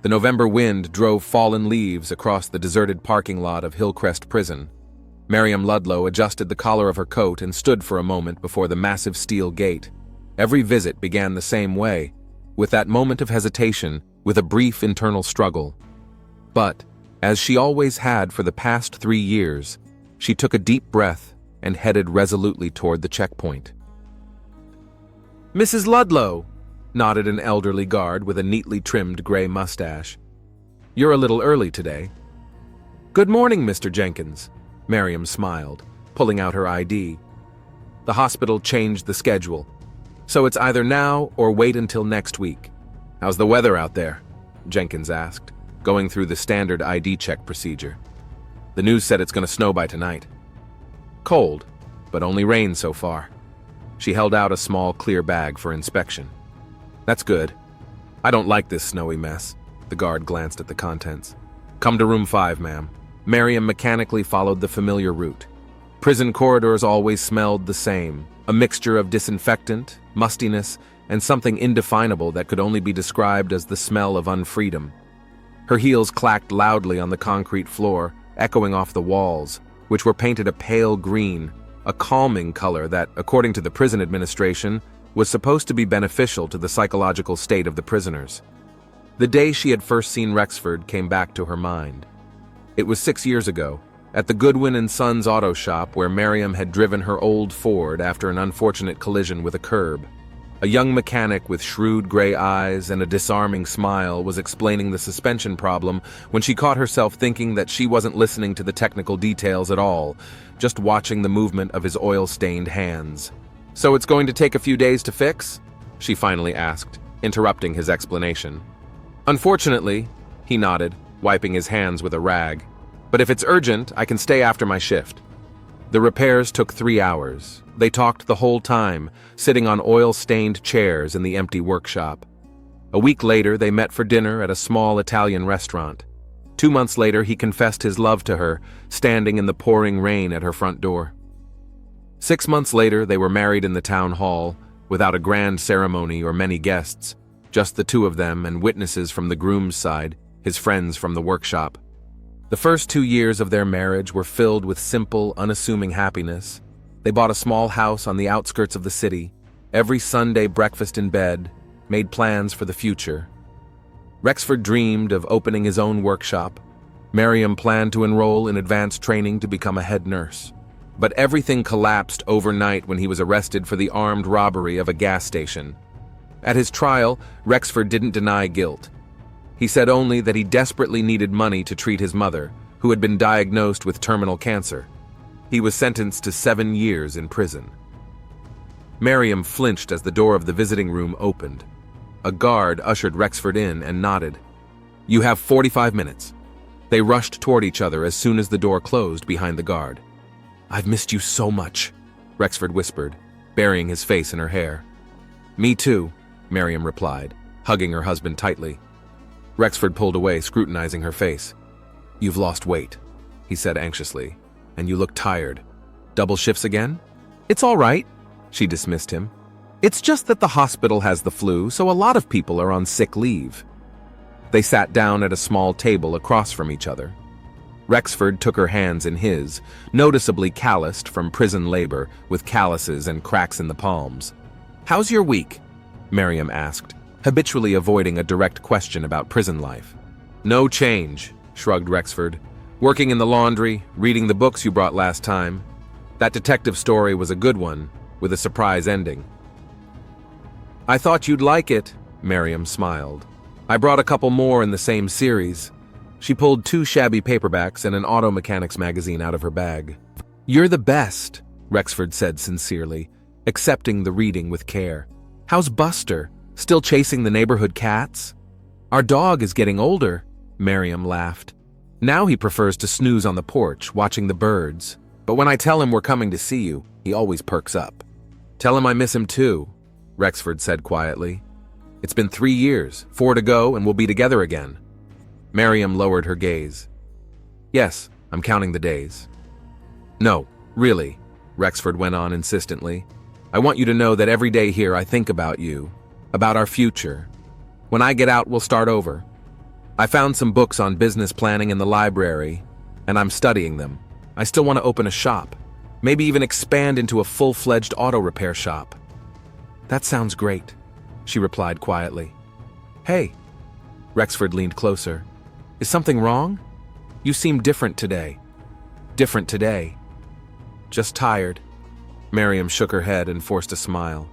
The November wind drove fallen leaves across the deserted parking lot of Hillcrest Prison. Miriam Ludlow adjusted the collar of her coat and stood for a moment before the massive steel gate. Every visit began the same way, with that moment of hesitation, with a brief internal struggle. But, as she always had for the past 3 years, she took a deep breath and headed resolutely toward the checkpoint. "Mrs. Ludlow," nodded an elderly guard with a neatly trimmed gray mustache. "You're a little early today." "Good morning, Mr. Jenkins," Miriam smiled, pulling out her ID. "The hospital changed the schedule, so it's either now or wait until next week." "How's the weather out there?" Jenkins asked, going through the standard ID check procedure. "The news said it's going to snow by tonight." "Cold, but only rain so far." She held out a small clear bag for inspection. "That's good. I don't like this snowy mess." The guard glanced at the contents. "Come to room 5, ma'am." Miriam mechanically followed the familiar route. Prison corridors always smelled the same, a mixture of disinfectant, mustiness, and something indefinable that could only be described as the smell of unfreedom. Her heels clacked loudly on the concrete floor, echoing off the walls, which were painted a pale green, a calming color that, according to the prison administration, was supposed to be beneficial to the psychological state of the prisoners. The day she had first seen Rexford came back to her mind. It was 6 years ago, at the Goodwin & Sons auto shop where Miriam had driven her old Ford after an unfortunate collision with a curb. A young mechanic with shrewd gray eyes and a disarming smile was explaining the suspension problem when she caught herself thinking that she wasn't listening to the technical details at all, just watching the movement of his oil-stained hands. "So it's going to take a few days to fix?" she finally asked, interrupting his explanation. "Unfortunately," he nodded, wiping his hands with a rag. "But if it's urgent, I can stay after my shift." The repairs took 3 hours. They talked the whole time, sitting on oil-stained chairs in the empty workshop. A week later, they met for dinner at a small Italian restaurant. 2 months later, he confessed his love to her, standing in the pouring rain at her front door. 6 months later, they were married in the town hall, without a grand ceremony or many guests, just the two of them and witnesses from the groom's side, his friends from the workshop. The first 2 years of their marriage were filled with simple, unassuming happiness. They bought a small house on the outskirts of the city, every Sunday breakfast in bed, made plans for the future. Rexford dreamed of opening his own workshop. Miriam planned to enroll in advanced training to become a head nurse. But everything collapsed overnight when he was arrested for the armed robbery of a gas station. At his trial, Rexford didn't deny guilt. He said only that he desperately needed money to treat his mother, who had been diagnosed with terminal cancer. He was sentenced to 7 years in prison. Miriam flinched as the door of the visiting room opened. A guard ushered Rexford in and nodded. "You have 45 minutes." They rushed toward each other as soon as the door closed behind the guard. "I've missed you so much," Rexford whispered, burying his face in her hair. "Me too," Miriam replied, hugging her husband tightly. Rexford pulled away, scrutinizing her face. "You've lost weight," he said anxiously, "and you look tired. Double shifts again?" "It's all right," she dismissed him. "It's just that the hospital has the flu, so a lot of people are on sick leave." They sat down at a small table across from each other. Rexford took her hands in his, noticeably calloused from prison labor, with calluses and cracks in the palms. "How's your week?" Miriam asked, habitually avoiding a direct question about prison life. "No change," shrugged Rexford. "Working in the laundry, reading the books you brought last time. That detective story was a good one, with a surprise ending." "I thought you'd like it," Miriam smiled. "I brought a couple more in the same series." She pulled 2 shabby paperbacks and an auto mechanics magazine out of her bag. "You're the best," Rexford said sincerely, accepting the reading with care. "How's Buster? Still chasing the neighborhood cats?" "Our dog is getting older," Miriam laughed. "Now he prefers to snooze on the porch, watching the birds. But when I tell him we're coming to see you, he always perks up." "Tell him I miss him too," Rexford said quietly. "It's been 3 years, 4 to go, and we'll be together again." Miriam lowered her gaze. "Yes, I'm counting the days." "No, really," Rexford went on insistently. "I want you to know that every day here I think about you, about our future. When I get out, we'll start over. I found some books on business planning in the library, and I'm studying them. I still want to open a shop, maybe even expand into a full-fledged auto repair shop. That sounds great, she replied quietly. Hey, Rexford leaned closer. Is something wrong? You seem different today. Different today. Just tired. Miriam shook her head and forced a smile.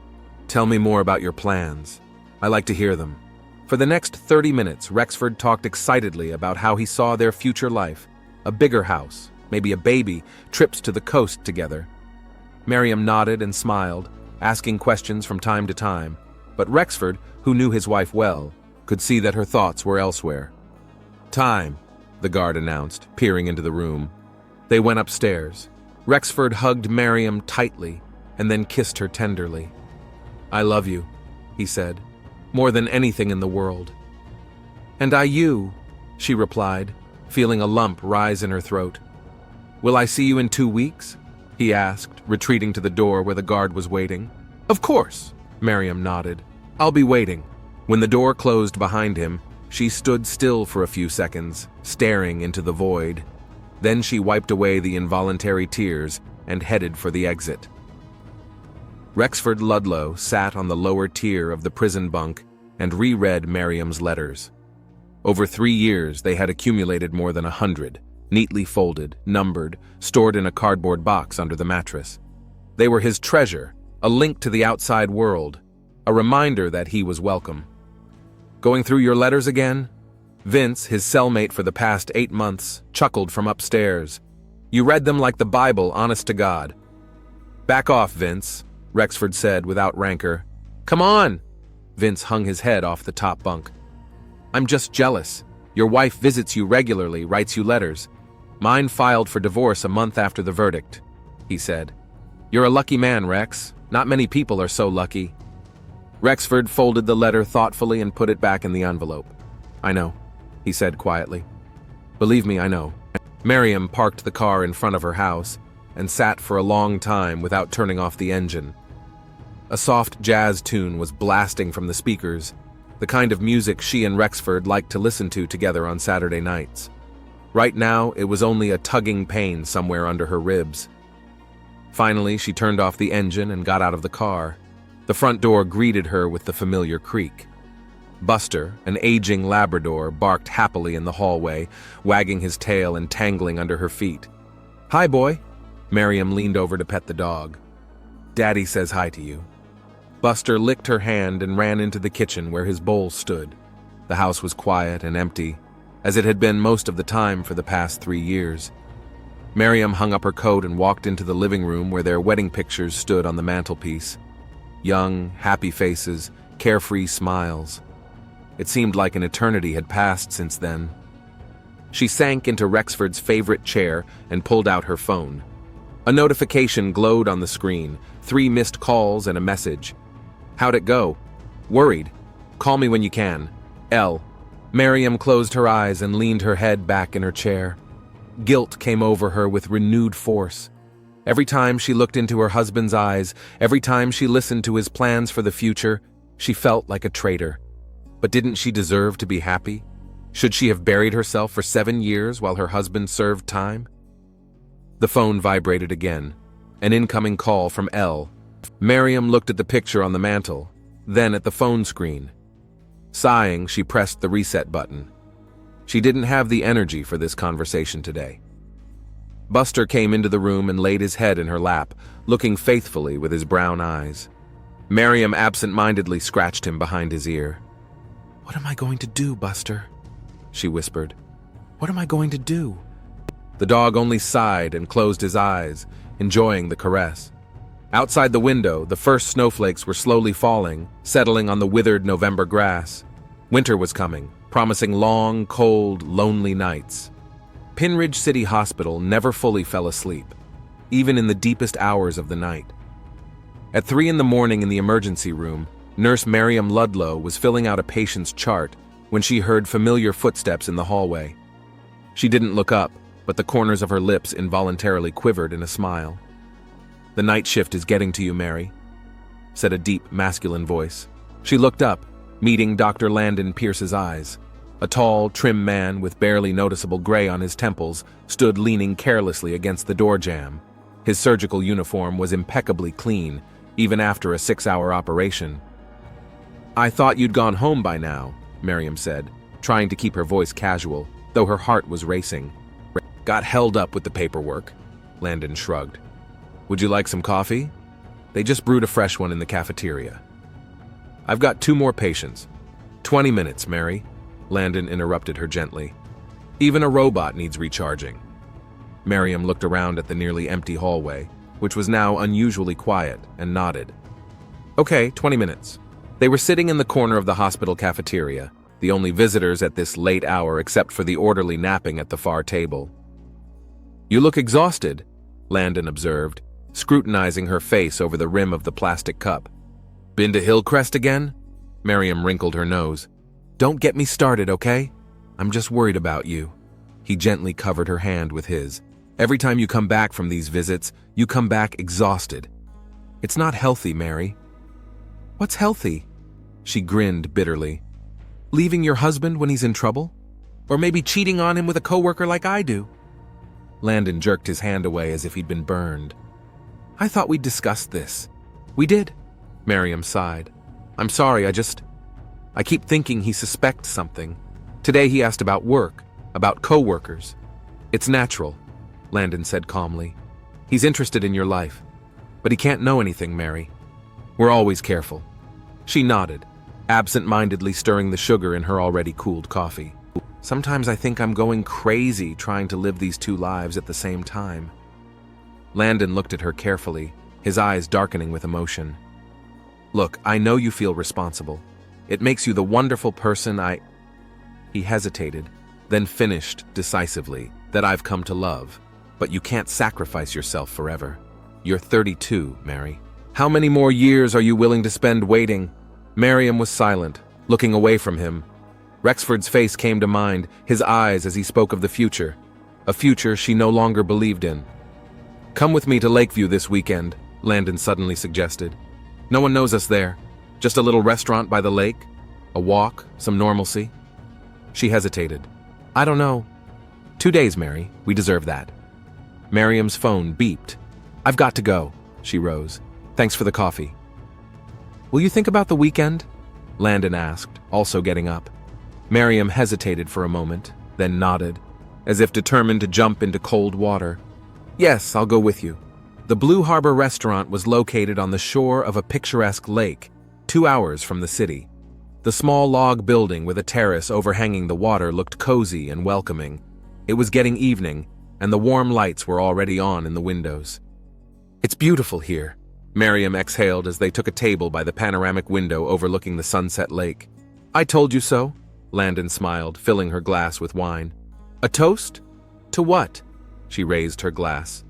Tell me more about your plans. I like to hear them. For the next 30 minutes, Rexford talked excitedly about how he saw their future life. A bigger house, maybe a baby, trips to the coast together. Miriam nodded and smiled, asking questions from time to time, but Rexford, who knew his wife well, could see that her thoughts were elsewhere. Time, the guard announced, peering into the room. They went upstairs. Rexford hugged Miriam tightly and then kissed her tenderly. I love you, he said, more than anything in the world. And I you, she replied, feeling a lump rise in her throat. Will I see you in 2 weeks? He asked, retreating to the door where the guard was waiting. Of course, Miriam nodded. I'll be waiting. When the door closed behind him, she stood still for a few seconds, staring into the void. Then she wiped away the involuntary tears and headed for the exit. Rexford Ludlow sat on the lower tier of the prison bunk and reread Miriam's letters. Over 3 years, they had accumulated more than 100, neatly folded, numbered, stored in a cardboard box under the mattress. They were his treasure, a link to the outside world, a reminder that he was welcome. Going through your letters again? Vince, his cellmate for the past 8 months, chuckled from upstairs. You read them like the Bible, honest to God. Back off, Vince, Rexford said without rancor. Come on! Vince hung his head off the top bunk. I'm just jealous. Your wife visits you regularly, writes you letters. Mine filed for divorce a month after the verdict, he said. You're a lucky man, Rex. Not many people are so lucky. Rexford folded the letter thoughtfully and put it back in the envelope. I know, he said quietly. Believe me, I know. Miriam parked the car in front of her house and sat for a long time without turning off the engine. A soft jazz tune was blasting from the speakers, the kind of music she and Rexford liked to listen to together on Saturday nights. Right now, it was only a tugging pain somewhere under her ribs. Finally, she turned off the engine and got out of the car. The front door greeted her with the familiar creak. Buster, an aging Labrador, barked happily in the hallway, wagging his tail and tangling under her feet. Hi, boy. Miriam leaned over to pet the dog. Daddy says hi to you. Buster licked her hand and ran into the kitchen where his bowl stood. The house was quiet and empty, as it had been most of the time for the past 3 years. Miriam hung up her coat and walked into the living room where their wedding pictures stood on the mantelpiece. Young, happy faces, carefree smiles. It seemed like an eternity had passed since then. She sank into Rexford's favorite chair and pulled out her phone. A notification glowed on the screen, 3 missed calls and a message. How'd it go? Worried. Call me when you can. L. Miriam closed her eyes and leaned her head back in her chair. Guilt came over her with renewed force. Every time she looked into her husband's eyes, every time she listened to his plans for the future, she felt like a traitor. But didn't she deserve to be happy? Should she have buried herself for 7 years while her husband served time? The phone vibrated again. An incoming call from L. Miriam looked at the picture on the mantel, then at the phone screen. Sighing, she pressed the reset button. She didn't have the energy for this conversation today. Buster came into the room and laid his head in her lap, looking faithfully with his brown eyes. Miriam absent-mindedly scratched him behind his ear. What am I going to do, Buster? She whispered. What am I going to do? The dog only sighed and closed his eyes, enjoying the caress. Outside the window, the first snowflakes were slowly falling, settling on the withered November grass. Winter was coming, promising long, cold, lonely nights. Pinridge City Hospital never fully fell asleep, even in the deepest hours of the night. At 3 in the morning in the emergency room, Nurse Miriam Ludlow was filling out a patient's chart when she heard familiar footsteps in the hallway. She didn't look up, but the corners of her lips involuntarily quivered in a smile. The night shift is getting to you, Mary, said a deep, masculine voice. She looked up, meeting Dr. Landon Pierce's eyes. A tall, trim man with barely noticeable gray on his temples stood leaning carelessly against the door jamb. His surgical uniform was impeccably clean, even after a 6-hour operation. "I thought you'd gone home by now," Miriam said, trying to keep her voice casual, though her heart was racing. "Got held up with the paperwork," Landon shrugged. "Would you like some coffee? They just brewed a fresh one in the cafeteria." "I've got 2 more patients." 20 minutes, Mary," Landon interrupted her gently. "Even a robot needs recharging." Miriam looked around at the nearly empty hallway, which was now unusually quiet, and nodded. "Okay, 20 minutes." They were sitting in the corner of the hospital cafeteria, the only visitors at this late hour except for the orderly napping at the far table. "You look exhausted," Landon observed, scrutinizing her face over the rim of the plastic cup. "Been to Hillcrest again?" Miriam wrinkled her nose. "Don't get me started, okay? I'm just worried about you." He gently covered her hand with his. "Every time you come back from these visits, you come back exhausted. It's not healthy, Mary." "What's healthy?" She grinned bitterly. "Leaving your husband when he's in trouble? Or maybe cheating on him with a coworker like I do?" Landon jerked his hand away as if he'd been burned. "I thought we'd discussed this." "We did," Miriam sighed. "I'm sorry, I keep thinking he suspects something. Today he asked about work, about coworkers." "It's natural," Landon said calmly. "He's interested in your life. But he can't know anything, Mary. We're always careful." She nodded, absent-mindedly stirring the sugar in her already cooled coffee. "Sometimes I think I'm going crazy trying to live these 2 lives at the same time." Landon looked at her carefully, his eyes darkening with emotion. "Look, I know you feel responsible. It makes you the wonderful person He hesitated, then finished decisively, "that I've come to love. But you can't sacrifice yourself forever. You're 32, Mary. How many more years are you willing to spend waiting?" Miriam was silent, looking away from him. Rexford's face came to mind, his eyes as he spoke of the future, a future she no longer believed in. "Come with me to Lakeview this weekend," Landon suddenly suggested. "No one knows us there. Just a little restaurant by the lake, a walk, some normalcy." She hesitated. "I don't know. 2 days, Mary. We deserve that." Miriam's phone beeped. "I've got to go." She rose. "Thanks for the coffee." "Will you think about the weekend?" Landon asked, also getting up. Miriam hesitated for a moment, then nodded, as if determined to jump into cold water. "Yes, I'll go with you." The Blue Harbor restaurant was located on the shore of a picturesque lake, 2 hours from the city. The small log building with a terrace overhanging the water looked cozy and welcoming. It was getting evening, and the warm lights were already on in the windows. "It's beautiful here," Miriam exhaled as they took a table by the panoramic window overlooking the sunset lake. "I told you so," Landon smiled, filling her glass with wine. "A toast? To what?" She raised her glass.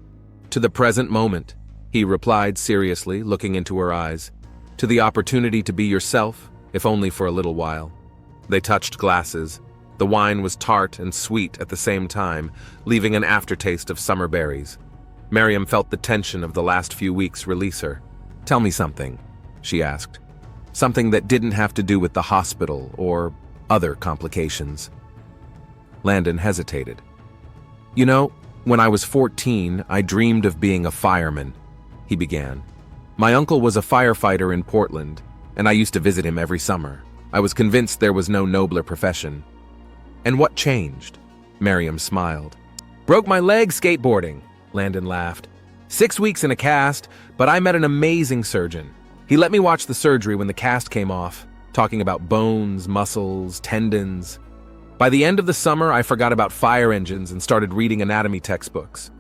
"To the present moment," he replied seriously, looking into her eyes. "To the opportunity to be yourself, if only for a little while." They touched glasses. The wine was tart and sweet at the same time, leaving an aftertaste of summer berries. Miriam felt the tension of the last few weeks release her. "Tell me something," she asked. "Something that didn't have to do with the hospital or other complications." Landon hesitated. "You know, when I was 14, I dreamed of being a fireman," he began. "My uncle was a firefighter in Portland, and I used to visit him every summer. I was convinced there was no nobler profession." "And what changed?" Miriam smiled. "Broke my leg skateboarding," Landon laughed. 6 weeks in a cast, but I met an amazing surgeon. He let me watch the surgery when the cast came off, talking about bones, muscles, tendons. By the end of the summer, I forgot about fire engines and started reading anatomy textbooks.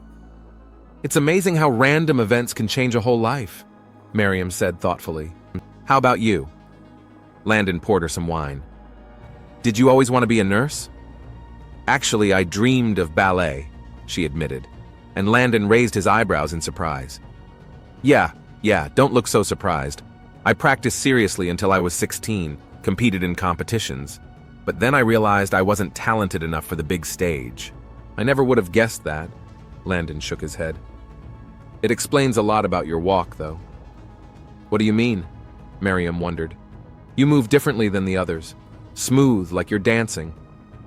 "It's amazing how random events can change a whole life," Miriam said thoughtfully. "How about you?" Landon poured her some wine. "Did you always want to be a nurse?" "Actually, I dreamed of ballet," she admitted, and Landon raised his eyebrows in surprise. Yeah, don't look so surprised. I practiced seriously until I was 16, competed in competitions. But then I realized I wasn't talented enough for the big stage. I never would have guessed that." Landon shook his head. "It explains a lot about your walk, though." "What do you mean?" Miriam wondered. "You move differently than the others. Smooth, like you're dancing.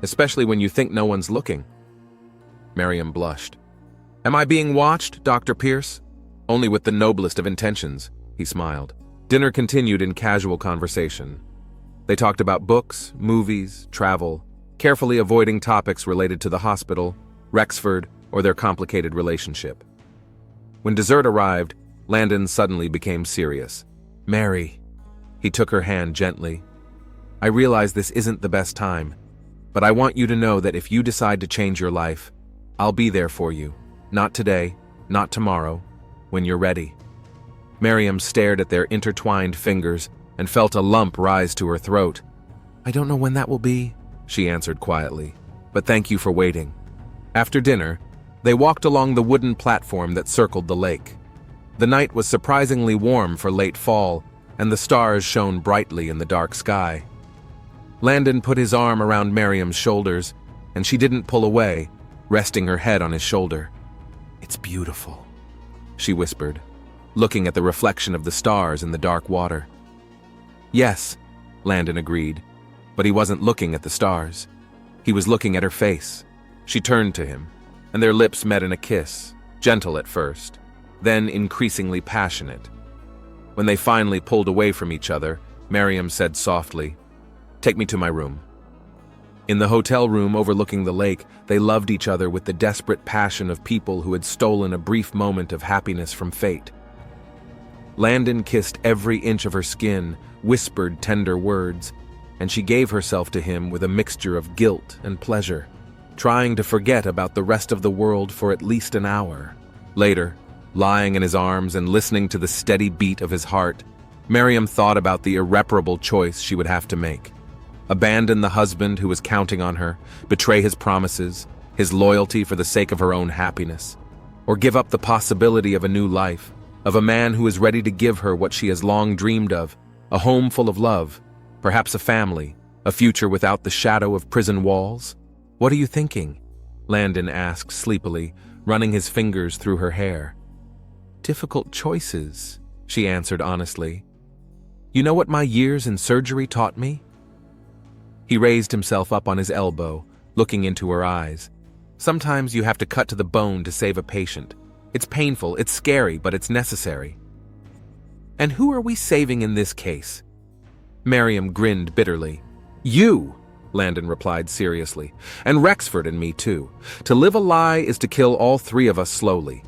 especially when you think no one's looking. Miriam blushed. Am I being watched, Dr. Pierce? Only with the noblest of intentions, he smiled. Dinner continued in casual conversation. They talked about books, movies, travel, carefully avoiding topics related to the hospital, Rexford, or their complicated relationship. When dessert arrived, Landon suddenly became serious. Mary, he took her hand gently. I realize this isn't the best time, but I want you to know that if you decide to change your life, I'll be there for you. Not today, not tomorrow, when you're ready. Miriam stared at their intertwined fingers and felt a lump rise to her throat. I don't know when that will be, she answered quietly, but thank you for waiting. After dinner, they walked along the wooden platform that circled the lake. The night was surprisingly warm for late fall, and the stars shone brightly in the dark sky. Landon put his arm around Miriam's shoulders, and she didn't pull away, resting her head on his shoulder. It's beautiful, she whispered, looking at the reflection of the stars in the dark water. Yes, Landon agreed, but he wasn't looking at the stars. He was looking at her face. She turned to him, and their lips met in a kiss, gentle at first, then increasingly passionate. When they finally pulled away from each other, Miriam said softly, Take me to my room. In the hotel room overlooking the lake, they loved each other with the desperate passion of people who had stolen a brief moment of happiness from fate. Landon kissed every inch of her skin, whispered tender words, and she gave herself to him with a mixture of guilt and pleasure, trying to forget about the rest of the world for at least an hour. Later, lying in his arms and listening to the steady beat of his heart, Miriam thought about the irreparable choice she would have to make. Abandon the husband who was counting on her, betray his promises, his loyalty for the sake of her own happiness, or give up the possibility of a new life, of a man who is ready to give her what she has long dreamed of, a home full of love, perhaps a family, a future without the shadow of prison walls? What are you thinking? Landon asked sleepily, running his fingers through her hair. Difficult choices, she answered honestly. You know what my years in surgery taught me? He raised himself up on his elbow, looking into her eyes. Sometimes you have to cut to the bone to save a patient. It's painful, it's scary, but it's necessary. And who are we saving in this case? Miriam grinned bitterly. You, Landon replied seriously, and Rexford and me too. To live a lie is to kill all three of us slowly.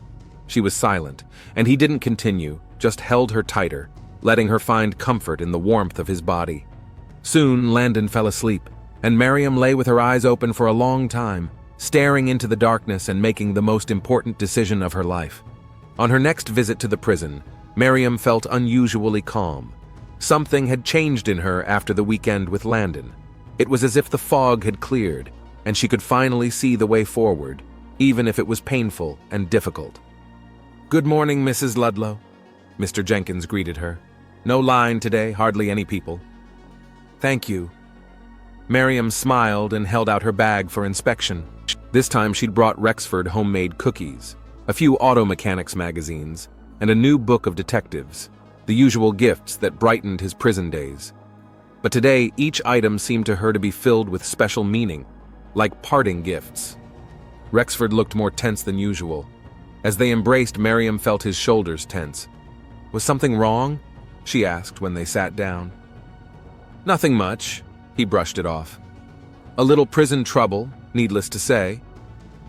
She was silent, and he didn't continue, just held her tighter, letting her find comfort in the warmth of his body. Soon, Landon fell asleep, and Miriam lay with her eyes open for a long time, staring into the darkness and making the most important decision of her life. On her next visit to the prison, Miriam felt unusually calm. Something had changed in her after the weekend with Landon. It was as if the fog had cleared, and she could finally see the way forward, even if it was painful and difficult. Good morning, Mrs. Ludlow, Mr. Jenkins greeted her. No line today, hardly any people. Thank you. Miriam smiled and held out her bag for inspection. This time she'd brought Rexford homemade cookies, a few auto mechanics magazines, and a new book of detectives, the usual gifts that brightened his prison days. But today, each item seemed to her to be filled with special meaning, like parting gifts. Rexford looked more tense than usual. As they embraced, Miriam felt his shoulders tense. Was something wrong? She asked when they sat down. Nothing much, he brushed it off. A little prison trouble, needless to say,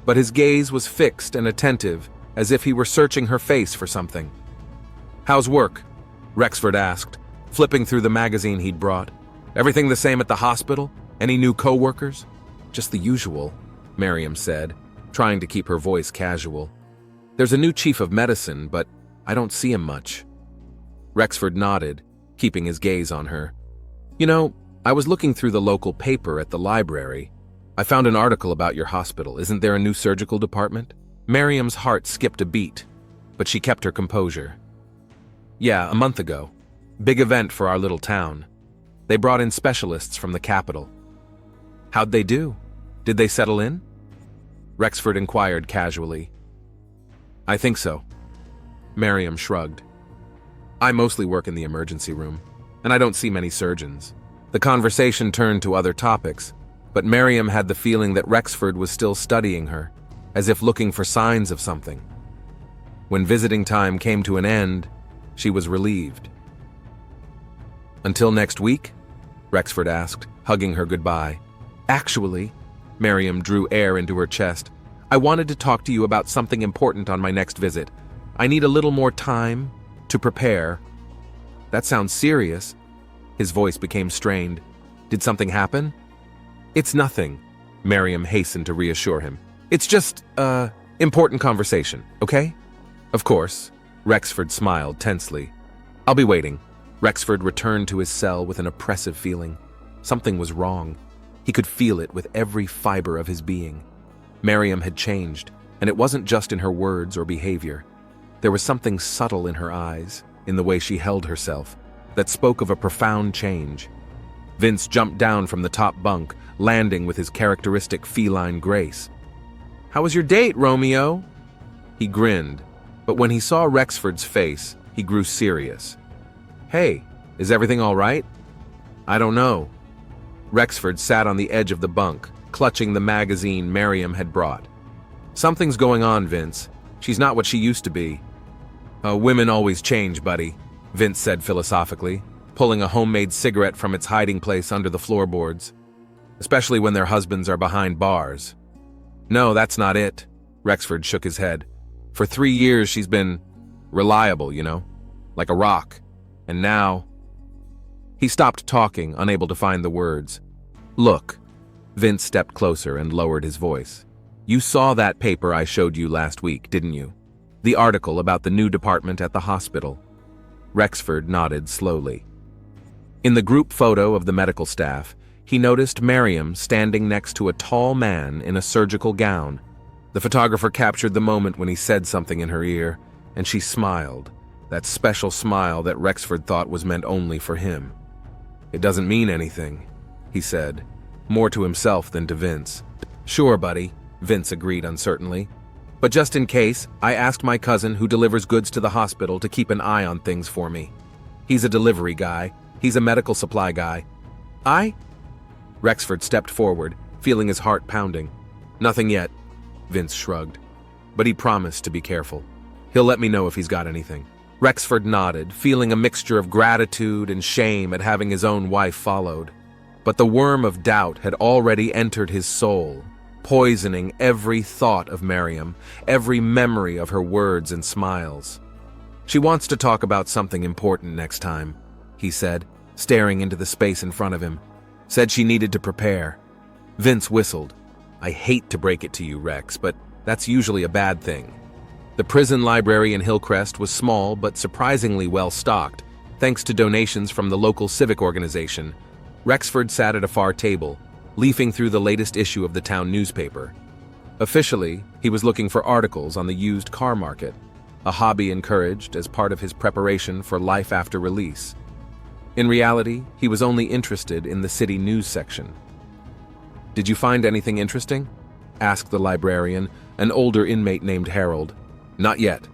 but his gaze was fixed and attentive, as if he were searching her face for something. How's work? Rexford asked, flipping through the magazine he'd brought. Everything the same at the hospital? Any new co-workers? Just the usual, Miriam said, trying to keep her voice casual. There's a new chief of medicine, but I don't see him much. Rexford nodded, keeping his gaze on her. You know, I was looking through the local paper at the library. I found an article about your hospital. Isn't there a new surgical department? Miriam's heart skipped a beat, but she kept her composure. Yeah, a month ago. Big event for our little town. They brought in specialists from the capital. How'd they do? Did they settle in? Rexford inquired casually. I think so. Miriam shrugged. I mostly work in the emergency room, and I don't see many surgeons. The conversation turned to other topics, But Miriam had the feeling that Rexford was still studying her, as if looking for signs of something. When visiting time came to an end, she was relieved. "Until next week?" Rexford asked, hugging her goodbye. "Actually," Miriam drew air into her chest, "I wanted to talk to you about something important on my next visit. I need a little more time to prepare." "That sounds serious." His voice became strained. "Did something happen?" "It's nothing," Miriam hastened to reassure him. "It's just, important conversation, okay?" "Of course," Rexford smiled tensely. "I'll be waiting." Rexford returned to his cell with an oppressive feeling. Something was wrong. He could feel it with every fiber of his being. Miriam had changed, and it wasn't just in her words or behavior. There was something subtle in her eyes, in the way she held herself, that spoke of a profound change. Vince jumped down from the top bunk, landing with his characteristic feline grace. "How was your date, Romeo?" He grinned, but when he saw Rexford's face, he grew serious. "Hey, is everything all right?" "I don't know." Rexford sat on the edge of the bunk, clutching the magazine Miriam had brought. "Something's going on, Vince. She's not what she used to be." Women always change, buddy," Vince said philosophically, pulling a homemade cigarette from its hiding place under the floorboards. "Especially when their husbands are behind bars." "No, that's not it," Rexford shook his head. "For 3 years she's been reliable, like a rock. And now—" He stopped talking, unable to find the words. "Look," Vince stepped closer and lowered his voice. "You saw that paper I showed you last week, didn't you? The article about the new department at the hospital." Rexford nodded slowly. In the group photo of the medical staff, he noticed Miriam standing next to a tall man in a surgical gown. The photographer captured the moment when he said something in her ear, and she smiled, that special smile that Rexford thought was meant only for him. "It doesn't mean anything," he said, more to himself than to Vince. "Sure, buddy," Vince agreed uncertainly. "But just in case, I asked my cousin who delivers goods to the hospital to keep an eye on things for me. He's a delivery guy. He's a medical supply guy." "I?" Rexford stepped forward, feeling his heart pounding. "Nothing yet," Vince shrugged. "But he promised to be careful. He'll let me know if he's got anything." Rexford nodded, feeling a mixture of gratitude and shame at having his own wife followed. But the worm of doubt had already entered his soul, poisoning every thought of Miriam, every memory of her words and smiles. "She wants to talk about something important next time," he said, staring into the space in front of him. "Said she needed to prepare." Vince whistled. "I hate to break it to you, Rex, but that's usually a bad thing." The prison library in Hillcrest was small but surprisingly well-stocked, thanks to donations from the local civic organization. Rexford sat at a far table, leafing through the latest issue of the town newspaper. Officially, he was looking for articles on the used car market, a hobby encouraged as part of his preparation for life after release. In reality, he was only interested in the city news section. "Did you find anything interesting?" asked the librarian, an older inmate named Harold. "Not yet."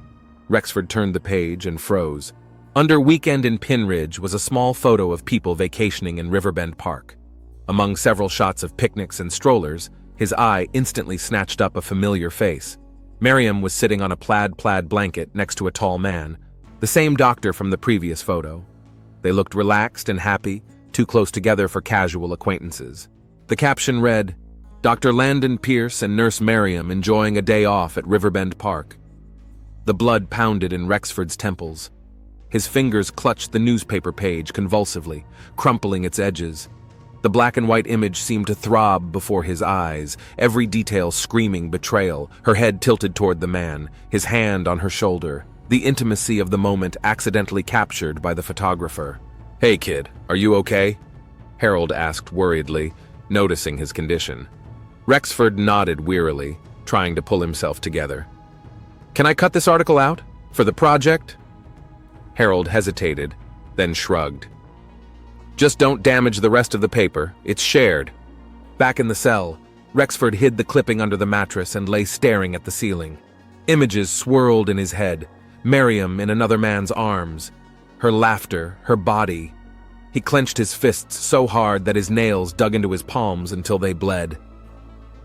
Rexford turned the page and froze. Under Weekend in Pinridge was a small photo of people vacationing in Riverbend Park. Among several shots of picnics and strollers, his eye instantly snatched up a familiar face. Miriam was sitting on a plaid blanket next to a tall man, the same doctor from the previous photo. They looked relaxed and happy, too close together for casual acquaintances. The caption read, "Dr. Landon Pierce and Nurse Miriam enjoying a day off at Riverbend Park." The blood pounded in Rexford's temples. His fingers clutched the newspaper page convulsively, crumpling its edges. The black and white image seemed to throb before his eyes, every detail screaming betrayal, her head tilted toward the man, his hand on her shoulder, the intimacy of the moment accidentally captured by the photographer. "Hey kid, are you okay?" Harold asked worriedly, noticing his condition. Rexford nodded wearily, trying to pull himself together. "Can I cut this article out? For the project?" Harold hesitated, then shrugged. "Just don't damage the rest of the paper. It's shared." Back in the cell, Rexford hid the clipping under the mattress and lay staring at the ceiling. Images swirled in his head, Miriam in another man's arms, her laughter, her body. He clenched his fists so hard that his nails dug into his palms until they bled.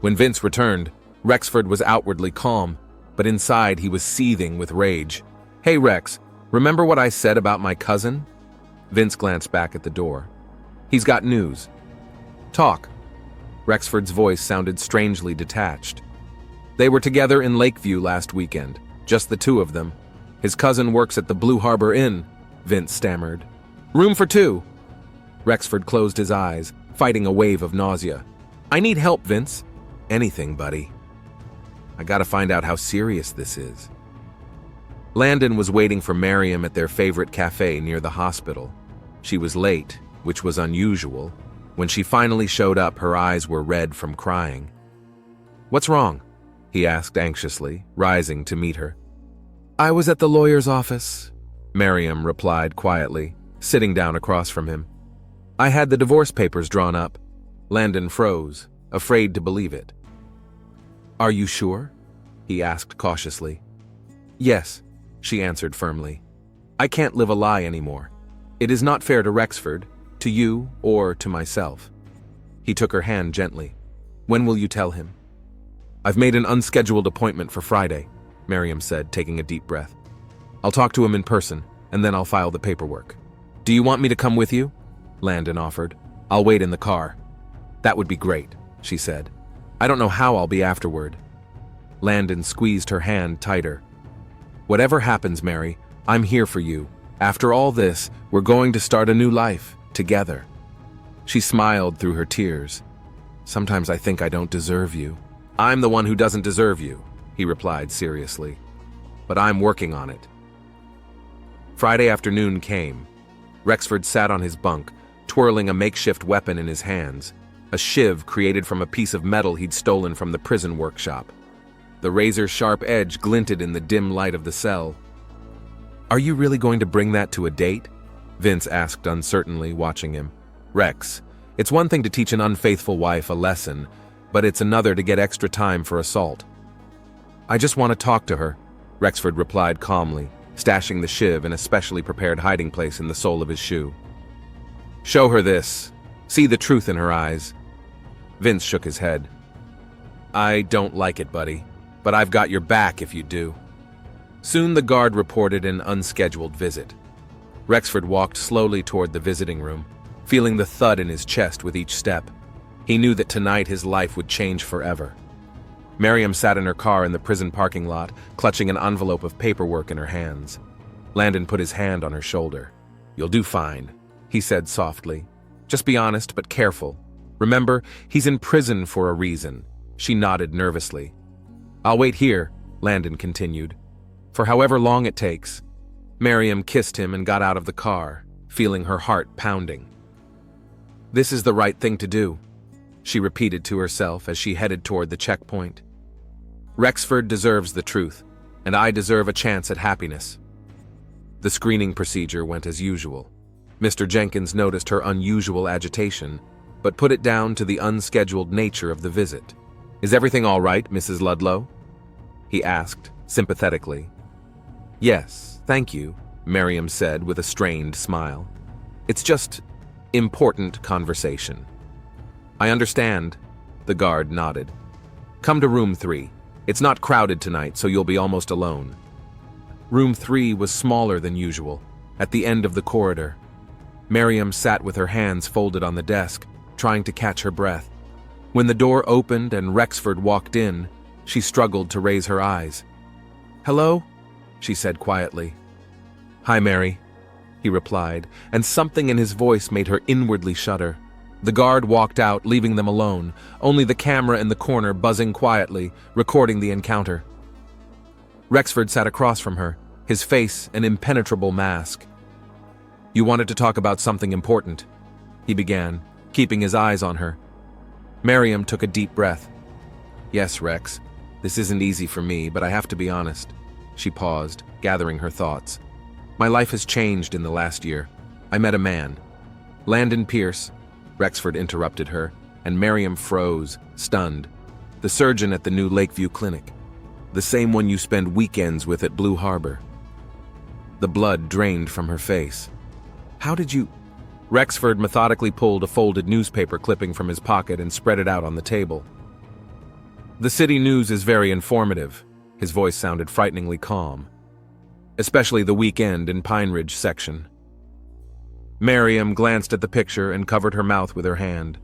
When Vince returned, Rexford was outwardly calm, but inside he was seething with rage. "Hey Rex, remember what I said about my cousin?" Vince glanced back at the door. "He's got news." "Talk." Rexford's voice sounded strangely detached. "They were together in Lakeview last weekend, just the two of them. His cousin works at the Blue Harbor Inn," Vince stammered. "Room for two." Rexford closed his eyes, fighting a wave of nausea. "I need help, Vince." "Anything, buddy." "I gotta find out how serious this is." Landon was waiting for Miriam at their favorite cafe near the hospital. She was late, which was unusual. When she finally showed up, her eyes were red from crying. "What's wrong?" he asked anxiously, rising to meet her. "I was at the lawyer's office," Miriam replied quietly, sitting down across from him. "I had the divorce papers drawn up." Landon froze, afraid to believe it. "Are you sure?" he asked cautiously. "Yes," she answered firmly. "I can't live a lie anymore. It is not fair to Rexford, to you, or to myself." He took her hand gently. "When will you tell him?" "I've made an unscheduled appointment for Friday," Miriam said, taking a deep breath. "I'll talk to him in person, and then I'll file the paperwork." "Do you want me to come with you?" Landon offered. "I'll wait in the car." "That would be great," she said. "I don't know how I'll be afterward." Landon squeezed her hand tighter. "Whatever happens, Mary, I'm here for you. After all this, we're going to start a new life, together." She smiled through her tears. "Sometimes I think I don't deserve you." "I'm the one who doesn't deserve you," he replied seriously. "But I'm working on it." Friday afternoon came. Rexford sat on his bunk, twirling a makeshift weapon in his hands, a shiv created from a piece of metal he'd stolen from the prison workshop. The razor-sharp edge glinted in the dim light of the cell. "Are you really going to bring that to a date?" Vince asked uncertainly, watching him. "Rex, it's one thing to teach an unfaithful wife a lesson, but it's another to get extra time for assault." "I just want to talk to her," Rexford replied calmly, stashing the shiv in a specially prepared hiding place in the sole of his shoe. "Show her this. See the truth in her eyes." Vince shook his head. "I don't like it, buddy, but I've got your back if you do." Soon the guard reported an unscheduled visit. Rexford walked slowly toward the visiting room, feeling the thud in his chest with each step. He knew that tonight his life would change forever. Miriam sat in her car in the prison parking lot, clutching an envelope of paperwork in her hands. Landon put his hand on her shoulder. "You'll do fine," he said softly. "Just be honest but careful. Remember, he's in prison for a reason." She nodded nervously. "I'll wait here," Landon continued, "for however long it takes." Miriam kissed him and got out of the car, feeling her heart pounding. "This is the right thing to do," she repeated to herself as she headed toward the checkpoint. "Rexford deserves the truth, and I deserve a chance at happiness." The screening procedure went as usual. Mr. Jenkins noticed her unusual agitation, but put it down to the unscheduled nature of the visit. "Is everything all right, Mrs. Ludlow?" he asked, sympathetically. "Yes, thank you," Miriam said with a strained smile. "It's just important conversation." "I understand," the guard nodded. "Come to room 3. It's not crowded tonight, so you'll be almost alone." Room 3 was smaller than usual, at the end of the corridor. Miriam sat with her hands folded on the desk, trying to catch her breath. When the door opened and Rexford walked in, she struggled to raise her eyes. "Hello?" she said quietly. "Hi, Mary," he replied, and something in his voice made her inwardly shudder. The guard walked out, leaving them alone, only the camera in the corner buzzing quietly, recording the encounter. Rexford sat across from her, his face an impenetrable mask. "You wanted to talk about something important," he began, keeping his eyes on her. Miriam took a deep breath. "Yes, Rex. This isn't easy for me, but I have to be honest." She paused, gathering her thoughts. "My life has changed in the last year. I met a man." "Landon Pierce," Rexford interrupted her, and Miriam froze, stunned. "The surgeon at the new Lakeview clinic. The same one you spend weekends with at Blue Harbor." The blood drained from her face. "How did you—" Rexford methodically pulled a folded newspaper clipping from his pocket and spread it out on the table. The city news is very informative. His voice sounded frighteningly calm. Especially the weekend in Pine Ridge section. Miriam glanced at the picture and covered her mouth with her hand.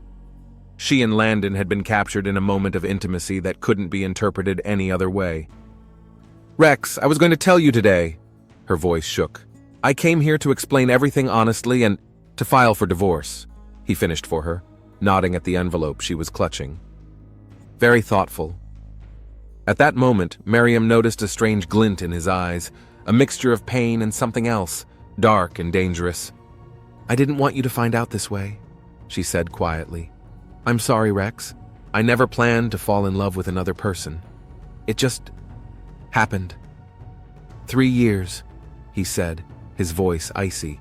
She and Landon had been captured in a moment of intimacy that couldn't be interpreted any other way. "Rex, I was going to tell you today." Her voice shook. "I came here to explain everything honestly and to file for divorce," he finished for her, nodding at the envelope she was clutching. Very thoughtful. At that moment, Miriam noticed a strange glint in his eyes, a mixture of pain and something else, dark and dangerous. "I didn't want you to find out this way," she said quietly. "I'm sorry, Rex. I never planned to fall in love with another person. It just happened." 3 years, he said, his voice icy.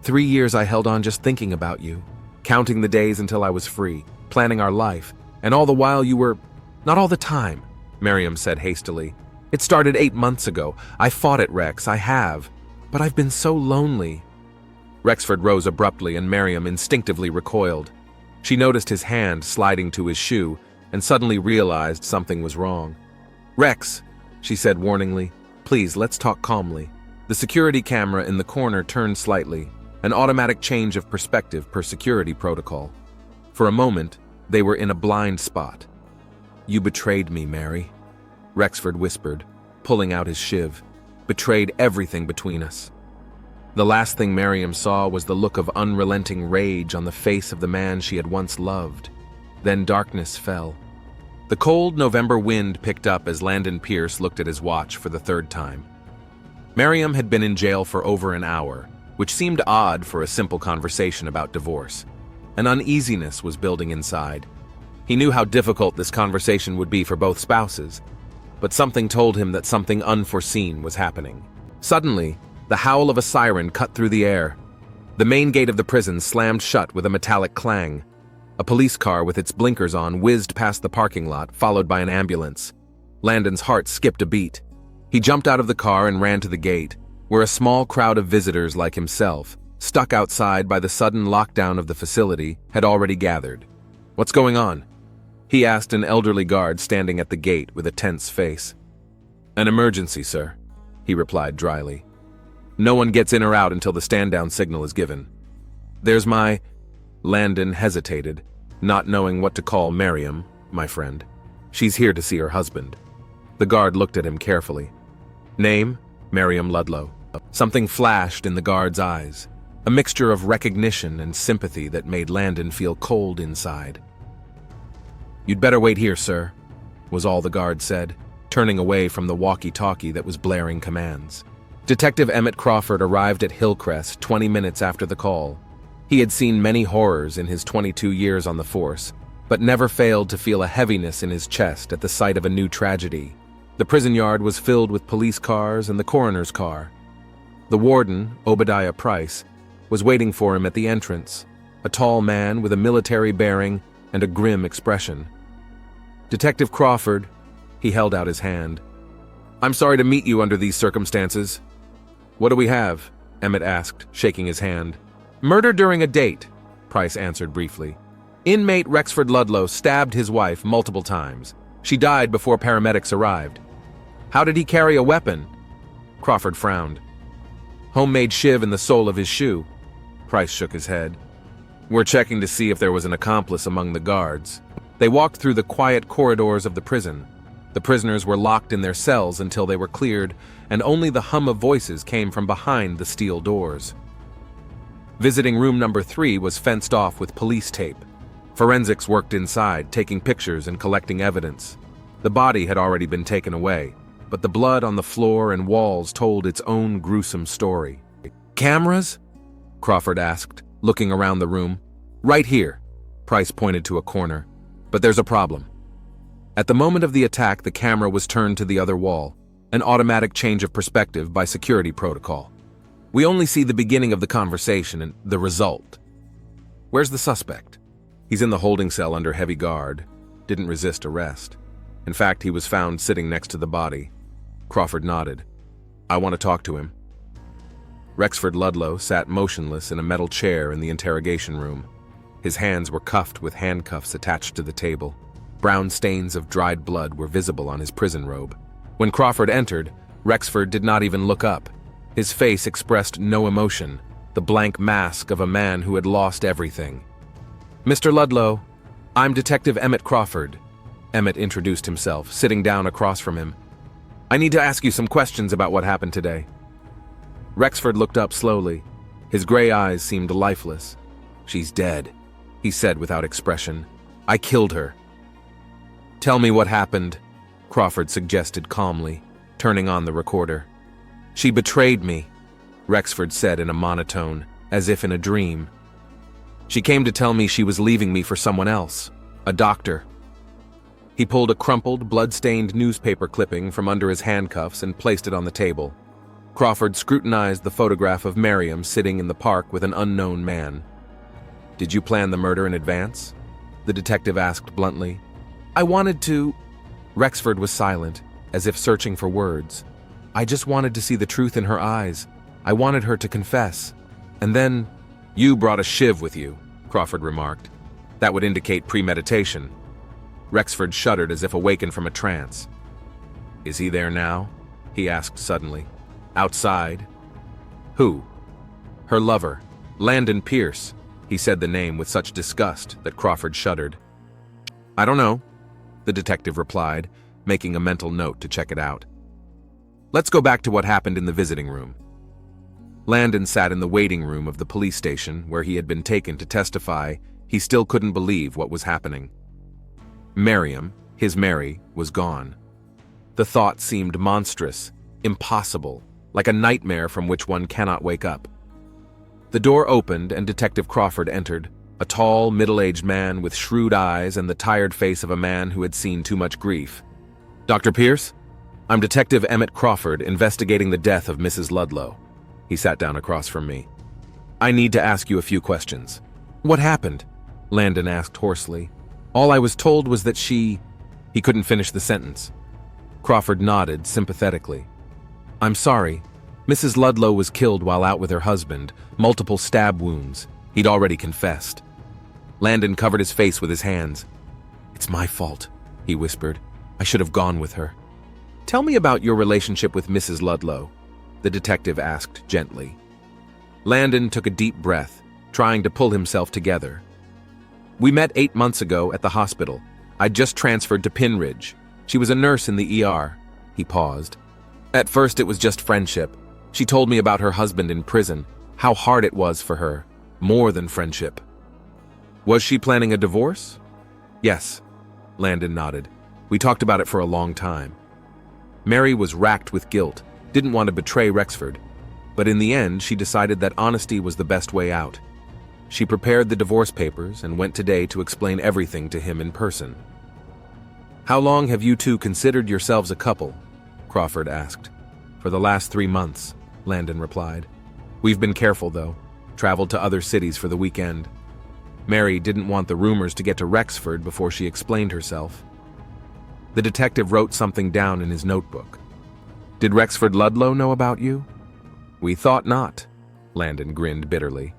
3 years I held on just thinking about you, counting the days until I was free, planning our life, and all the while you were... Not all the time, Miriam said hastily. It started 8 months ago. I fought it, Rex, I have. But I've been so lonely. Rexford rose abruptly and Miriam instinctively recoiled. She noticed his hand sliding to his shoe and suddenly realized something was wrong. "Rex," she said warningly, "please, let's talk calmly." The security camera in the corner turned slightly, an automatic change of perspective per security protocol. For a moment, they were in a blind spot. "You betrayed me, Mary," Rexford whispered, pulling out his shiv. "Betrayed everything between us." The last thing Miriam saw was the look of unrelenting rage on the face of the man she had once loved. Then darkness fell. The cold November wind picked up as Landon Pierce looked at his watch for the 3rd time. Miriam had been in jail for over an hour, which seemed odd for a simple conversation about divorce. An uneasiness was building inside. He knew how difficult this conversation would be for both spouses, but something told him that something unforeseen was happening. Suddenly, the howl of a siren cut through the air. The main gate of the prison slammed shut with a metallic clang. A police car with its blinkers on whizzed past the parking lot, followed by an ambulance. Landon's heart skipped a beat. He jumped out of the car and ran to the gate, where a small crowd of visitors like himself, stuck outside by the sudden lockdown of the facility, had already gathered. "What's going on?" he asked an elderly guard standing at the gate with a tense face. "An emergency, sir," he replied dryly. "No one gets in or out until the stand-down signal is given. There's my..." Landon hesitated, not knowing what to call Miriam, "my friend. She's here to see her husband." The guard looked at him carefully. "Name? Miriam Ludlow." Something flashed in the guard's eyes, a mixture of recognition and sympathy that made Landon feel cold inside. "You'd better wait here, sir," was all the guard said, turning away from the walkie-talkie that was blaring commands. Detective Emmett Crawford arrived at Hillcrest 20 minutes after the call. He had seen many horrors in his 22 years on the force, but never failed to feel a heaviness in his chest at the sight of a new tragedy. The prison yard was filled with police cars and the coroner's car. The warden, Obadiah Price, was waiting for him at the entrance, a tall man with a military bearing and a grim expression. "Detective Crawford," he held out his hand. "I'm sorry to meet you under these circumstances." "What do we have?" Emmett asked, shaking his hand. "Murder during a date," Price answered briefly. "Inmate Rexford Ludlow stabbed his wife multiple times. She died before paramedics arrived." "How did he carry a weapon?" Crawford frowned. "Homemade shiv in the sole of his shoe." Price shook his head. "We're checking to see if there was an accomplice among the guards." They walked through the quiet corridors of the prison. The prisoners were locked in their cells until they were cleared, and only the hum of voices came from behind the steel doors. Visiting room number 3 was fenced off with police tape. Forensics worked inside, taking pictures and collecting evidence. The body had already been taken away, but the blood on the floor and walls told its own gruesome story. "Cameras?" Crawford asked, looking around the room. "Right here," Price pointed to a corner. "But there's a problem." At the moment of the attack, the camera was turned to the other wall, an automatic change of perspective by security protocol. We only see the beginning of the conversation and the result. "Where's the suspect?" "He's in the holding cell under heavy guard. Didn't resist arrest. In fact, he was found sitting next to the body." Crawford nodded. "I want to talk to him." Rexford Ludlow sat motionless in a metal chair in the interrogation room. His hands were cuffed with handcuffs attached to the table. Brown stains of dried blood were visible on his prison robe. When Crawford entered, Rexford did not even look up. His face expressed no emotion, the blank mask of a man who had lost everything. "Mr. Ludlow, I'm Detective Emmett Crawford." Emmett introduced himself, sitting down across from him. "I need to ask you some questions about what happened today." Rexford looked up slowly. His gray eyes seemed lifeless. "She's dead," he said without expression. "I killed her." "Tell me what happened," Crawford suggested calmly, turning on the recorder. "She betrayed me," Rexford said in a monotone, as if in a dream. "She came to tell me she was leaving me for someone else, a doctor." He pulled a crumpled, blood-stained newspaper clipping from under his handcuffs and placed it on the table. Crawford scrutinized the photograph of Miriam sitting in the park with an unknown man. "Did you plan the murder in advance?" the detective asked bluntly. "I wanted to—" Rexford was silent, as if searching for words. "I just wanted to see the truth in her eyes. I wanted her to confess. And then—" "You brought a shiv with you," Crawford remarked. "That would indicate premeditation." Rexford shuddered as if awakened from a trance. "Is he there now?" he asked suddenly. "Outside?" "Who?" "Her lover, Landon Pierce." He said the name with such disgust that Crawford shuddered. "I don't know," the detective replied, making a mental note to check it out. "Let's go back to what happened in the visiting room." Landon sat in the waiting room of the police station where he had been taken to testify. He still couldn't believe what was happening. Miriam, his Mary, was gone. The thought seemed monstrous, impossible, like a nightmare from which one cannot wake up. The door opened and Detective Crawford entered, a tall, middle-aged man with shrewd eyes and the tired face of a man who had seen too much grief. "Dr. Pierce? I'm Detective Emmett Crawford, investigating the death of Mrs. Ludlow." He sat down across from me. "I need to ask you a few questions." "What happened?" Landon asked hoarsely. "All I was told was that she—" He couldn't finish the sentence. Crawford nodded sympathetically. "I'm sorry. Mrs. Ludlow was killed while out with her husband, multiple stab wounds. He'd already confessed." Landon covered his face with his hands. "It's my fault," he whispered. "I should have gone with her." "Tell me about your relationship with Mrs. Ludlow," the detective asked gently. Landon took a deep breath, trying to pull himself together. "We met 8 months ago at the hospital. I'd just transferred to Pinridge. She was a nurse in the ER." He paused. "At first it was just friendship. She told me about her husband in prison, how hard it was for her, more than friendship." "Was she planning a divorce?" "Yes," Landon nodded. "We talked about it for a long time. Mary was racked with guilt, didn't want to betray Rexford, but in the end she decided that honesty was the best way out. She prepared the divorce papers and went today to explain everything to him in person." "How long have you two considered yourselves a couple?" Crawford asked. "For the last 3 months," Landon replied. "We've been careful, though. Traveled to other cities for the weekend. Mary didn't want the rumors to get to Rexford before she explained herself." The detective wrote something down in his notebook. "Did Rexford Ludlow know about you?" "We thought not," Landon grinned bitterly.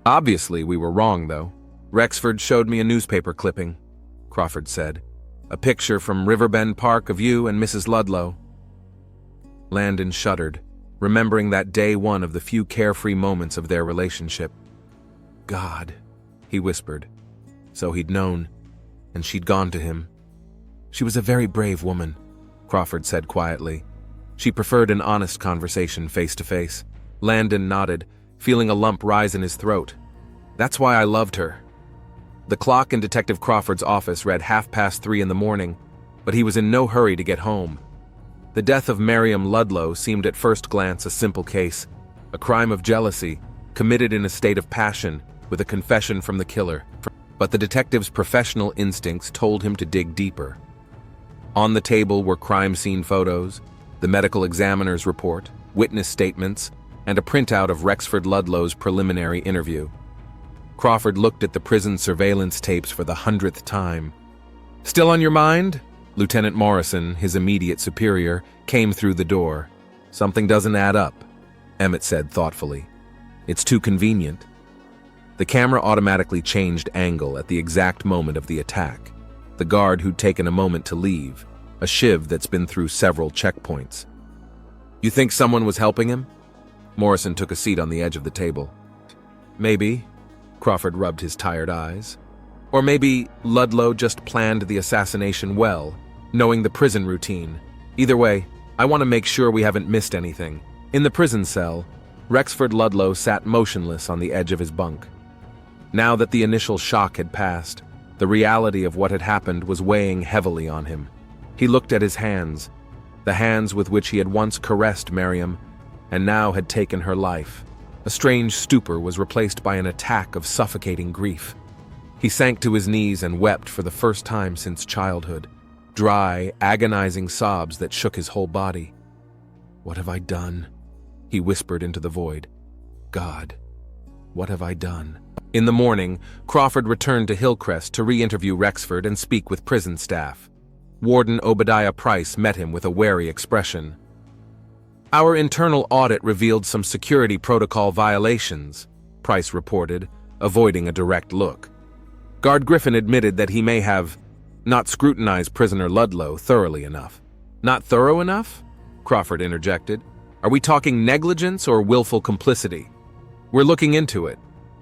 "Obviously, we were wrong, though. Rexford showed me a newspaper clipping," Crawford said. "A picture from Riverbend Park of you and Mrs. Ludlow." Landon shuddered, remembering that day one of the few carefree moments of their relationship. "God," he whispered. So he'd known, and she'd gone to him. "She was a very brave woman," Crawford said quietly. "She preferred an honest conversation face to face." Landon nodded, feeling a lump rise in his throat. "That's why I loved her." The clock in Detective Crawford's office read 3:30 in the morning, but he was in no hurry to get home. The death of Miriam Ludlow seemed at first glance a simple case, a crime of jealousy, committed in a state of passion, with a confession from the killer. But the detective's professional instincts told him to dig deeper. On the table were crime scene photos, the medical examiner's report, witness statements, and a printout of Rexford Ludlow's preliminary interview. Crawford looked at the prison surveillance tapes for the 100th time. "Still on your mind?" Lieutenant Morrison, his immediate superior, came through the door. "Something doesn't add up." Emmett said thoughtfully. It's too convenient. The camera automatically changed angle at the exact moment of the attack. The guard who'd taken a moment to leave, a shiv that's been through several checkpoints. You think someone was helping him? Morrison took a seat on the edge of the table. Maybe. Crawford rubbed his tired eyes. Or maybe Ludlow just planned the assassination well, knowing the prison routine. Either way, I want to make sure we haven't missed anything. In the prison cell, Rexford Ludlow sat motionless on the edge of his bunk. Now that the initial shock had passed, the reality of what had happened was weighing heavily on him. He looked at his hands, the hands with which he had once caressed Miriam, and now had taken her life. A strange stupor was replaced by an attack of suffocating grief. He sank to his knees and wept for the first time since childhood, dry, agonizing sobs that shook his whole body. "What have I done?" he whispered into the void. "God, what have I done?" In the morning, Crawford returned to Hillcrest to re-interview Rexford and speak with prison staff. Warden Obadiah Price met him with a wary expression. "Our internal audit revealed some security protocol violations," Price reported, avoiding a direct look. Guard Griffin admitted that he may have not scrutinized prisoner Ludlow thoroughly enough. "Not thorough enough?" Crawford interjected. "Are we talking negligence or willful complicity?" "We're looking into it,"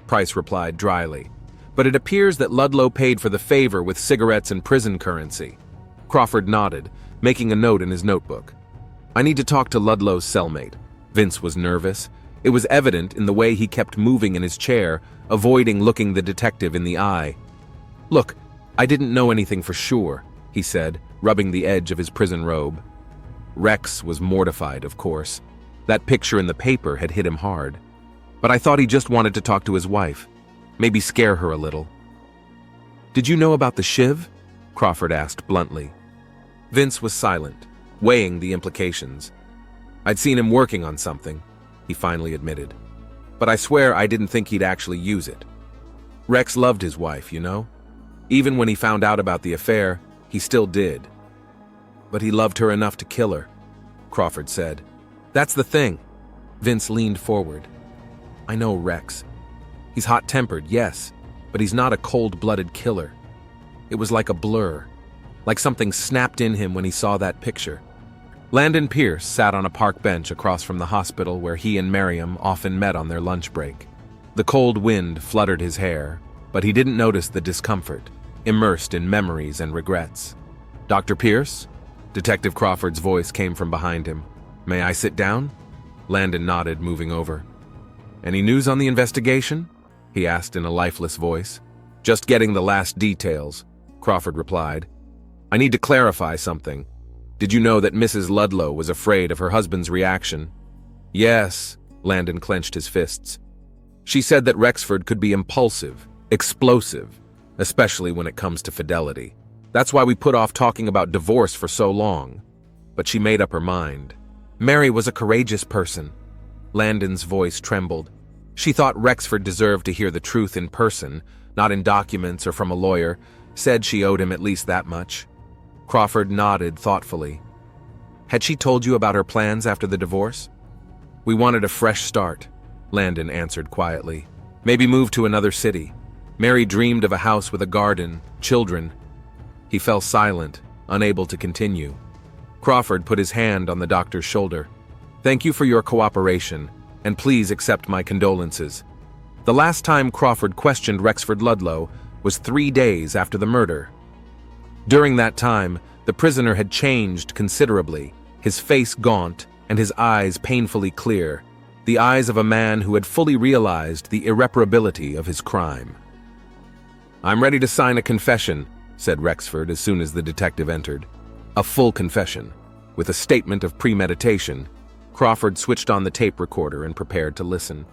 Price replied dryly. "But it appears that Ludlow paid for the favor with cigarettes and prison currency." Crawford nodded, making a note in his notebook. "I need to talk to Ludlow's cellmate." Vince was nervous. It was evident in the way he kept moving in his chair, avoiding looking the detective in the eye. "Look, I didn't know anything for sure," he said, rubbing the edge of his prison robe. Rex was mortified, of course. That picture in the paper had hit him hard. "But I thought he just wanted to talk to his wife. Maybe scare her a little." "Did you know about the shiv?" Crawford asked bluntly. Vince was silent, weighing the implications. "I'd seen him working on something," he finally admitted. "But I swear I didn't think he'd actually use it. Rex loved his wife, you know? Even when he found out about the affair, he still did. But he loved her enough to kill her," Crawford said. "That's the thing." Vince leaned forward. "I know Rex. He's hot-tempered, yes, but he's not a cold-blooded killer. It was like a blur, like something snapped in him when he saw that picture." Landon Pierce sat on a park bench across from the hospital where he and Miriam often met on their lunch break. The cold wind fluttered his hair, but he didn't notice the discomfort, immersed in memories and regrets. "Dr. Pierce?" Detective Crawford's voice came from behind him. "May I sit down?" Landon nodded, moving over. "Any news on the investigation?" he asked in a lifeless voice. "Just getting the last details," Crawford replied. "I need to clarify something. Did you know that Mrs. Ludlow was afraid of her husband's reaction?" "Yes," Landon clenched his fists. "She said that Rexford could be impulsive, explosive, especially when it comes to fidelity. That's why we put off talking about divorce for so long. But she made up her mind. Mary was a courageous person." Landon's voice trembled. "She thought Rexford deserved to hear the truth in person, not in documents or from a lawyer. Said she owed him at least that much." Crawford nodded thoughtfully. "Had she told you about her plans after the divorce?" "We wanted a fresh start," Landon answered quietly. "Maybe move to another city. Mary dreamed of a house with a garden, children." He fell silent, unable to continue. Crawford put his hand on the doctor's shoulder. "Thank you for your cooperation, and please accept my condolences." The last time Crawford questioned Rexford Ludlow was 3 days after the murder. During that time, the prisoner had changed considerably, his face gaunt and his eyes painfully clear, the eyes of a man who had fully realized the irreparability of his crime. "I'm ready to sign a confession," said Rexford as soon as the detective entered. A full confession, with a statement of premeditation. Crawford switched on the tape recorder and prepared to listen.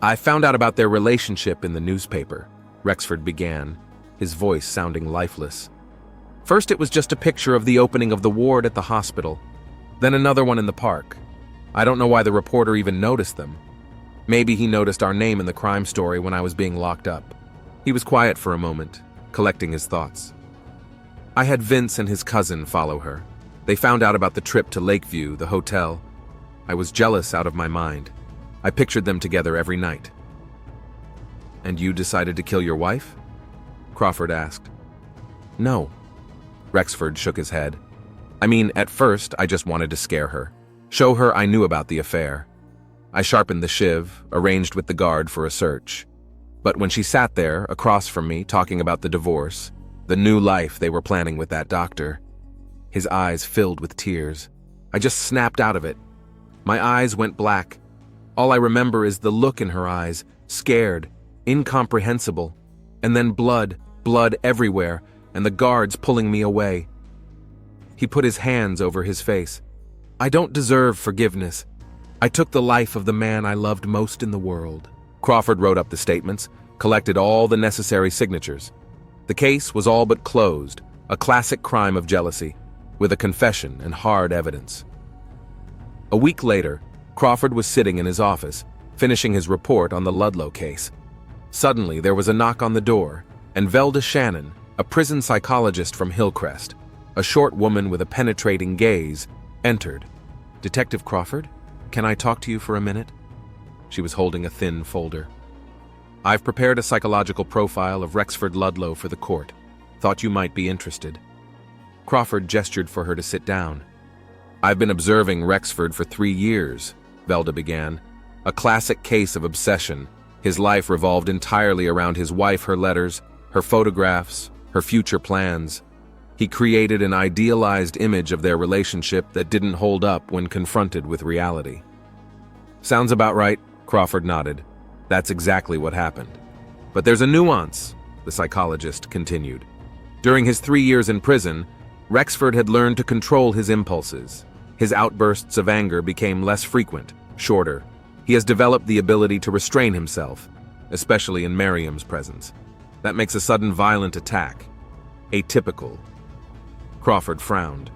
"I found out about their relationship in the newspaper," Rexford began, his voice sounding lifeless. "First it was just a picture of the opening of the ward at the hospital, then another one in the park. I don't know why the reporter even noticed them. Maybe he noticed our name in the crime story when I was being locked up." He was quiet for a moment, collecting his thoughts. "I had Vince and his cousin follow her. They found out about the trip to Lakeview, the hotel. I was jealous out of my mind. I pictured them together every night. And you decided to kill your wife? Crawford asked. No. Rexford shook his head. I mean, at first, I just wanted to scare her. Show her I knew about the affair. I sharpened the shiv, arranged with the guard for a search. But when she sat there, across from me, talking about the divorce, the new life they were planning with that doctor, his eyes filled with tears, I just snapped out of it. My eyes went black. All I remember is the look in her eyes, scared, incomprehensible, and then blood everywhere, and the guards pulling me away. He put his hands over his face. I don't deserve forgiveness. I took the life of the man I loved most in the world. Crawford wrote up the statements, collected all the necessary signatures. The case was all but closed, a classic crime of jealousy, with a confession and hard evidence. A week later, Crawford was sitting in his office, finishing his report on the Ludlow case. Suddenly, there was a knock on the door, and Velda Shannon, a prison psychologist from Hillcrest, a short woman with a penetrating gaze, entered. Detective Crawford, can I talk to you for a minute? She was holding a thin folder. I've prepared a psychological profile of Rexford Ludlow for the court. Thought you might be interested. Crawford gestured for her to sit down. I've been observing Rexford for 3 years, Velda began. A classic case of obsession. His life revolved entirely around his wife, her letters, her photographs, her future plans. He created an idealized image of their relationship that didn't hold up when confronted with reality. Sounds about right, Crawford nodded. That's exactly what happened. But there's a nuance, the psychologist continued. During his 3 years in prison, Rexford had learned to control his impulses. His outbursts of anger became less frequent, shorter. He has developed the ability to restrain himself, especially in Miriam's presence. That makes a sudden violent attack atypical. Crawford frowned.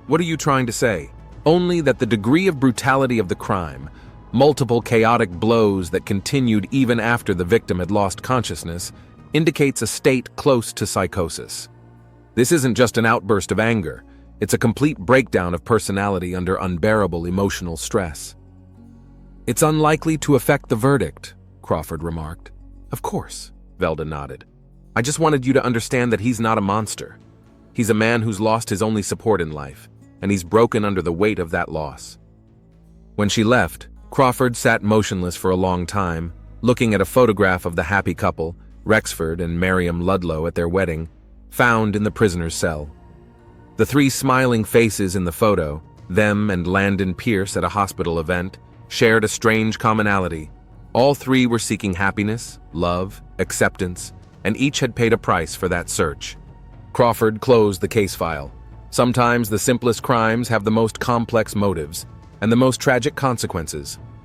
What are you trying to say? Only that the degree of brutality of the crime, multiple chaotic blows that continued even after the victim had lost consciousness, indicates a state close to psychosis. This isn't just an outburst of anger, it's a complete breakdown of personality under unbearable emotional stress. It's unlikely to affect the verdict, Crawford remarked. Of course, Velda nodded. I just wanted you to understand that he's not a monster. He's a man who's lost his only support in life, and he's broken under the weight of that loss. When she left, Crawford sat motionless for a long time, looking at a photograph of the happy couple, Rexford and Miriam Ludlow at their wedding, found in the prisoner's cell. The 3 smiling faces in the photo, them and Landon Pierce at a hospital event, shared a strange commonality. All 3 were seeking happiness, love, acceptance, and each had paid a price for that search. Crawford closed the case file. Sometimes the simplest crimes have the most complex motives and the most tragic consequences.